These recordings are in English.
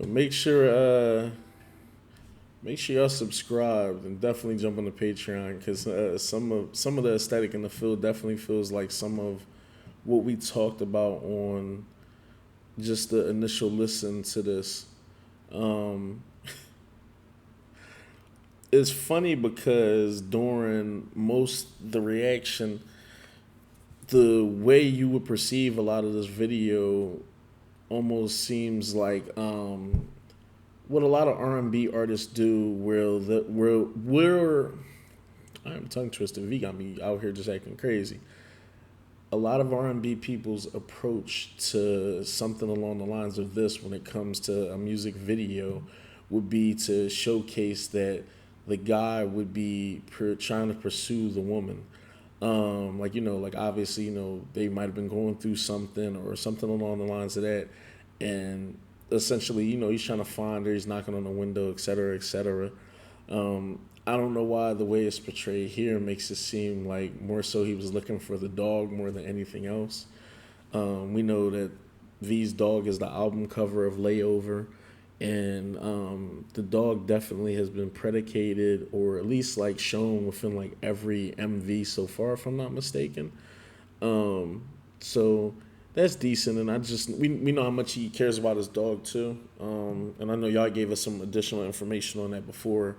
Yo, make sure y'all subscribe and definitely jump on the Patreon because some of the aesthetic in the field definitely feels like some of what we talked about on just the initial listen to this. Um, it's funny because during most the reaction, the way you would perceive a lot of this video almost seems like what a lot of R&B artists do, where I'm tongue twisted. V got me out here just acting crazy. A lot of R&B people's approach to something along the lines of this when it comes to a music video would be to showcase that the guy would be trying to pursue the woman. Like, like obviously, they might have been going through something or something along the lines of that. And essentially, he's trying to find her, he's knocking on the window, et cetera, et cetera. I don't know why the way it's portrayed here makes it seem like more so he was looking for the dog more than anything else. We know that V's dog is the album cover of Layover, and the dog definitely has been predicated or at least like shown within like every MV so far, if I'm not mistaken. So that's decent, and we know how much he cares about his dog too. And I know y'all gave us some additional information on that before.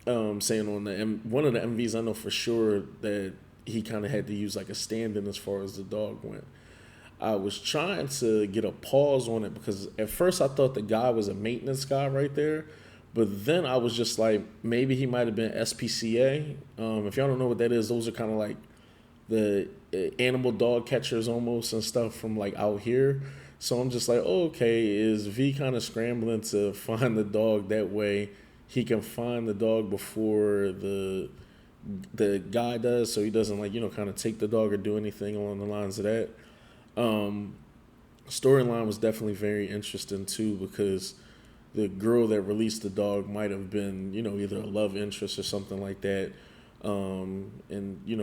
Saying on one of the MVs, I know for sure that he kind of had to use like a stand-in as far as the dog went. I was trying to get a pause on it because at first I thought the guy was a maintenance guy right there, but then I was just like, maybe he might have been SPCA. If y'all don't know what that is, those are kind of like the animal dog catchers almost and stuff from like out here. So I'm just like, oh, okay, is V kind of scrambling to find the dog that way he can find the dog before the guy does, so he doesn't like kind of take the dog or do anything along the lines of that. Storyline was definitely very interesting too because the girl that released the dog might have been either a love interest or something like that, and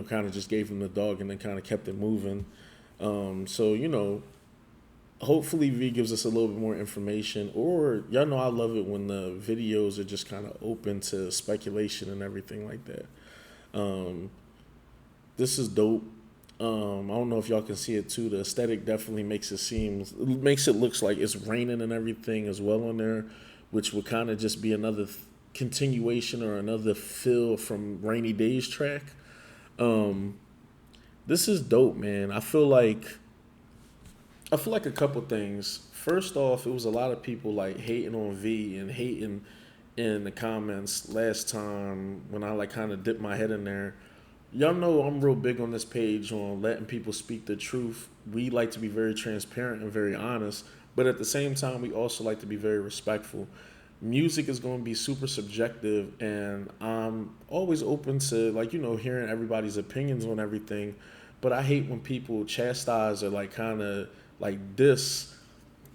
kind of just gave him the dog and then kind of kept it moving. So hopefully V gives us a little bit more information, or y'all know I love it when the videos are just kind of open to speculation and everything like that. This is dope. I don't know if y'all can see it too. The aesthetic definitely makes it looks like it's raining and everything as well on there, which would kind of just be another continuation or another fill from Rainy Days track. This is dope, man. I feel like a couple things. First off, it was a lot of people like hating on V and hating in the comments last time when I like kind of dipped my head in there. Y'all know I'm real big on this page on letting people speak the truth. We like to be very transparent and very honest, but at the same time, we also like to be very respectful. Music is going to be super subjective, and I'm always open to hearing everybody's opinions on everything. But I hate when people chastise or like kind of like diss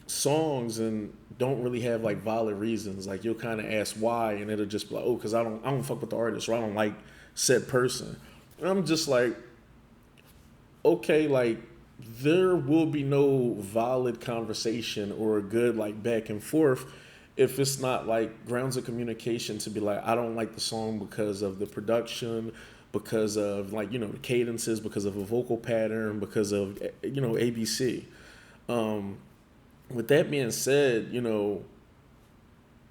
songs and don't really have like valid reasons. Like you'll kind of ask why, and it'll just be like, oh, because I don't fuck with the artist or I don't like said person. And I'm just like, okay, like there will be no valid conversation or a good like back and forth if it's not like grounds of communication to be like, I don't like the song because of the production, because of the cadences, because of a vocal pattern, because of ABC. With that being said,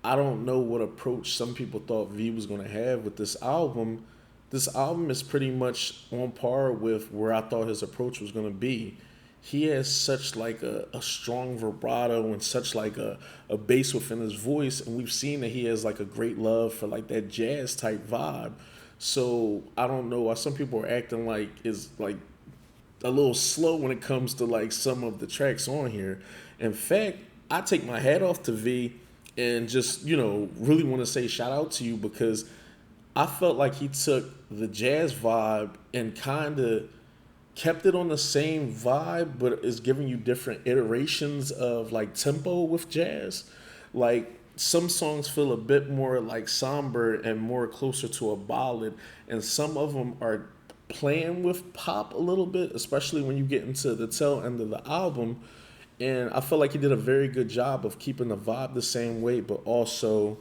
I don't know what approach some people thought V was going to have with this album. This album is pretty much on par with where I thought his approach was going to be. He has such like a strong vibrato and such like a bass within his voice, and we've seen that he has like a great love for like that jazz type vibe. So I don't know why some people are acting like it's like a little slow when it comes to like some of the tracks on here. In fact, I take my hat off to V and just, really want to say shout out to you because I felt like he took the jazz vibe and kind of kept it on the same vibe, but is giving you different iterations of like tempo with jazz. Like some songs feel a bit more like somber and more closer to a ballad, and some of them are playing with pop a little bit, especially when you get into the tail end of the album. And I feel like he did a very good job of keeping the vibe the same way, but also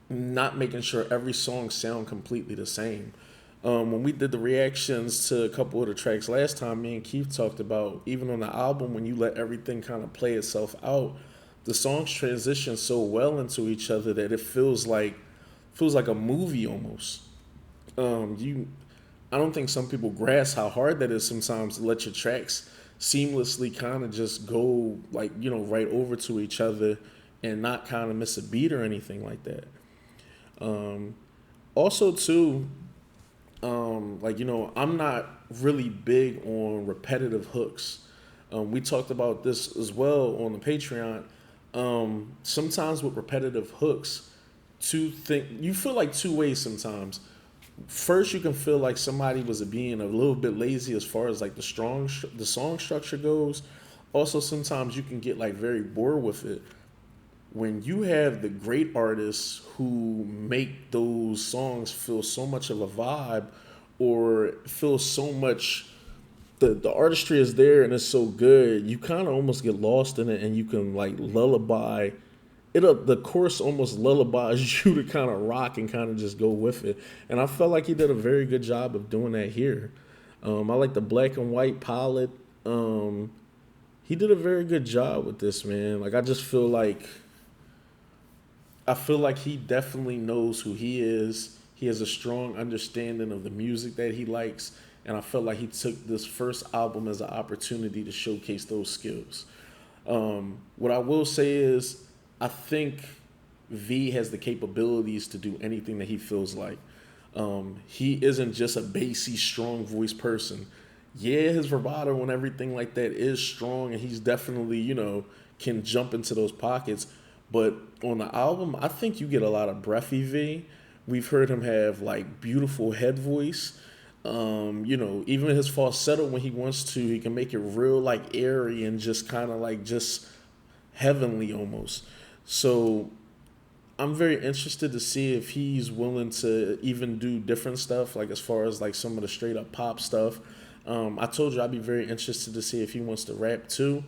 not making sure every song sound completely the same. When we did the reactions to a couple of the tracks last time, me and Keith talked about even on the album when you let everything kind of play itself out, the songs transition so well into each other that it feels like a movie almost. You I don't think some people grasp how hard that is sometimes to let your tracks seamlessly kind of just go like right over to each other and not kind of miss a beat or anything like that. Also too, I'm not really big on repetitive hooks. We talked about this as well on the Patreon. Sometimes with repetitive hooks, you feel like two ways sometimes. First, you can feel like somebody was being a little bit lazy as far as like the song structure goes. Also, sometimes you can get like very bored with it when you have the great artists who make those songs feel so much of a vibe or feel so much the artistry is there and it's so good, you kind of almost get lost in it and you can like lullaby it up. The chorus almost lullabies you to kind of rock and kind of just go with it. And I felt like he did a very good job of doing that here. I like the black and white palette. He did a very good job with this, man. Like I feel like he definitely knows who he is. He has a strong understanding of the music that he likes, and I felt like he took this first album as an opportunity to showcase those skills. What I will say is, I think V has the capabilities to do anything that he feels like. He isn't just a bassy, strong voice person. Yeah, his vibrato and everything like that is strong, and he's definitely, can jump into those pockets. But on the album, I think you get a lot of breathy V. We've heard him have like beautiful head voice. Even his falsetto when he wants to, he can make it real like airy and just kind of like just heavenly almost. So I'm very interested to see if he's willing to even do different stuff, like as far as like some of the straight up pop stuff. I told you I'd be very interested to see if he wants to rap too,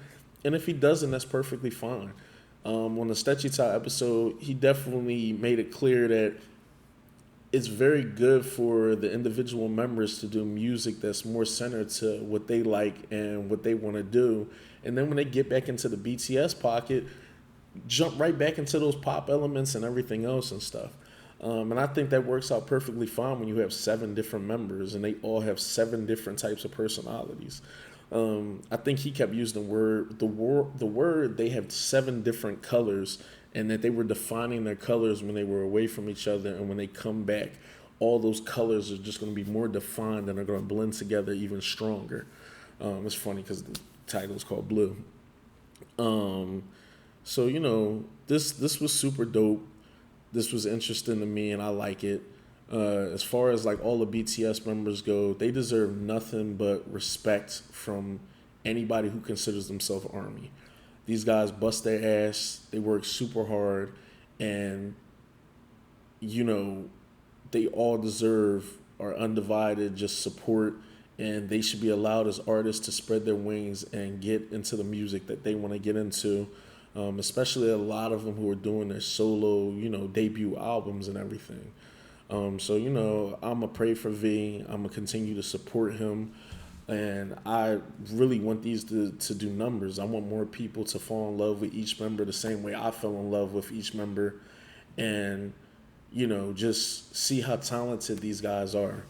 and if he doesn't, that's perfectly fine. On the Stechita episode, he definitely made it clear that it's very good for the individual members to do music that's more centered to what they like and what they want to do. And then when they get back into the BTS pocket, jump right back into those pop elements and everything else and stuff. And I think that works out perfectly fine when you have 7 different members and they all have 7 different types of personalities. I think he kept using the word they have 7 different colors, and that they were defining their colors when they were away from each other, and when they come back, all those colors are just going to be more defined and are going to blend together even stronger. It's funny because the title is called Blue. So this was super dope. This was interesting to me, and I like it. As far as like all the BTS members go, they deserve nothing but respect from anybody who considers themselves ARMY. These guys bust their ass. They work super hard, and you know they all deserve our undivided just support, and they should be allowed as artists to spread their wings and get into the music that they want to get into. Especially a lot of them who are doing their solo, debut albums and everything. I'm going to pray for V. I'm going to continue to support him. And I really want these to do numbers. I want more people to fall in love with each member the same way I fell in love with each member. And, just see how talented these guys are.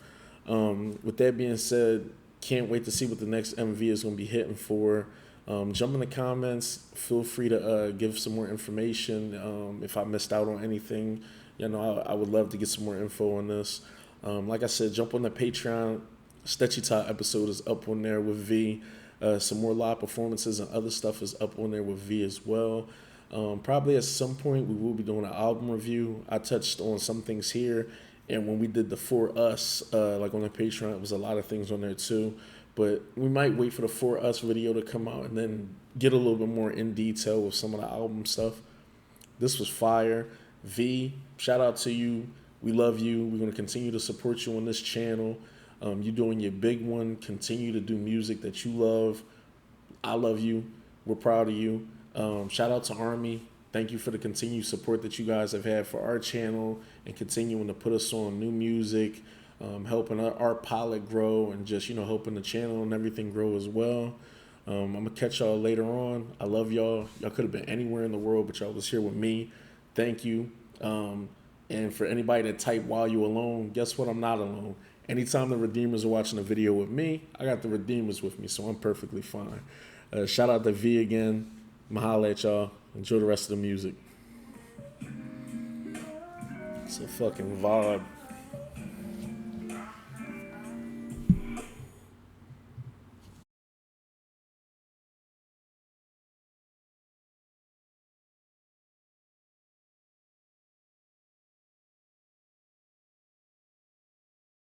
With that being said, can't wait to see what the next MV is going to be hitting for. Jump in the comments. Feel free to give some more information. If I missed out on anything, I would love to get some more info on this. Like I said, jump on the Patreon. Stechita episode is up on there with V. Some more live performances and other stuff is up on there with V as well. Probably at some point we will be doing an album review. I touched on some things here, and when we did the For Us, like on the Patreon, it was a lot of things on there too. But we might wait for the For Us video to come out and then get a little bit more in detail with some of the album stuff. This was fire. V, shout out to you. We love you. We're going to continue to support you on this channel. You doing your big one. Continue to do music that you love. I love you. We're proud of you. Shout out to Army. Thank you for the continued support that you guys have had for our channel and continuing to put us on new music, helping our pilot grow, and just, helping the channel and everything grow as well. I'm going to catch y'all later on. I love y'all. Y'all could have been anywhere in the world, but y'all was here with me. Thank you. And for anybody that type while you alone, guess what? I'm not alone. Anytime the Redeemers are watching a video with me, I got the Redeemers with me, so I'm perfectly fine. Shout out to V again. Mahalo at y'all. Enjoy the rest of the music. It's a fucking vibe.